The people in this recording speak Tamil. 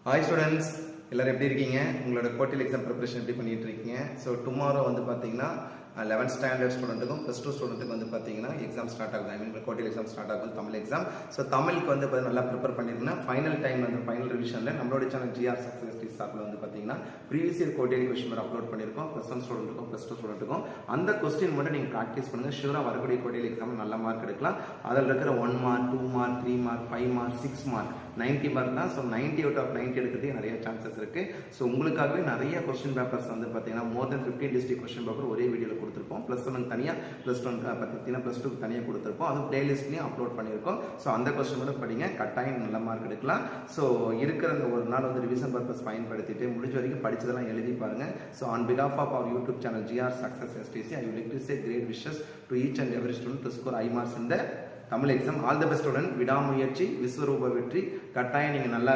ஹாய் ஸ்டூடெண்ட்ஸ், எல்லாரும் எப்படி இருக்கீங்க? உங்களோட குவார்டர்லி எக்ஸாம் ப்ரிப்பரேஷன் எப்படி பண்ணிட்டு இருக்கீங்க? ஸோ டுமாரோ வந்து பார்த்தீங்கன்னா 11th ஸ்டாண்டர்ட் ஸ்டூடெண்ட்டுக்கும் ப்ளஸ் டூ ஸ்டூடெண்ட்டுக்கு வந்து பார்த்தீங்கன்னா எக்ஸாம் ஸ்டார்ட் ஆகுது. ஐ மீன் குவார்டர்லி எக்ஸாம் ஸ்டார்ட் ஆகுது, தமிழ் எக்ஸாம். ஸோ தமிழுக்கு வந்து நல்லா ப்ரிப்பேர் பண்ணியிருந்தேன்னா ஃபைனல் டைம் வந்து ஃபைனல் ரிவிஷனில் நம்மளோட சேனல் ஜிஆர் சக்ஸஸ் சாப்பில் வந்து பார்த்தீங்கன்னா previous year quarterly question upload பண்ணியிருக்கோம். ப்ளஸ் ஒன் ஸ்டூடெண்ட்டுக்கும் ப்ளஸ் டூ ஸ்டூடெண்ட்டுக்கும் அந்த கொஸ்டின் மட்டும் நீங்கள் ப்ராக்டிஸ் பண்ணுங்கள். ஷூராக வரக்கூடிய குவார்டர்லி எக்ஸாம் நல்ல மார்க் எடுக்கலாம். அதில் இருக்கிற 1 mark 2 mark 3 mark 5 mark 6 mark 90 mark தான். ஸோ 90 அவுட் ஆஃப் 90 எடுக்கிறதுக்கு நிறைய சான்சஸ் இருக்கு. ஸோ உங்களுக்காகவே நிறைய கொஸ்டின் பேப்பர்ஸ் வந்து பார்த்தீங்கன்னா மோர் தென் 15 டிஸ்ட்ரிக்ட் கொஸ்டின் பேப்பர் ஒரே வீடியோவில் கொடுத்துருப்போம். ப்ளஸ் ஒன் தனியாக, ப்ளஸ் ஒன் பார்த்தீங்கன்னா ப்ளஸ் டூ தனியாக கொடுத்துருப்போம். அது பிளேலிஸ்ட்லையும் அப்லோட் பண்ணியிருக்கோம். ஸோ அந்த கொஸ்டின் மட்டும் படிங்க, கட்டாயம் நல்ல மார்க் எடுக்கலாம். ஸோ இருக்கிற அந்த ஒரு நாள் வந்து ரிவிஷன் பர்பஸ் பயன்படுத்திட்டு முடிஞ்ச வரைக்கும் படிச்சதெல்லாம் எழுதி பாருங்க. ஸோ ஆன் பிகாஃப் of our YouTube channel GR success STC, I will like to say great wishes to each and every student to score high marks in the Tamil exam. All the best student. விடாமுயற்சி விஸ்வரூப வெற்றி. கட்டாயம் நீங்கள் நல்லா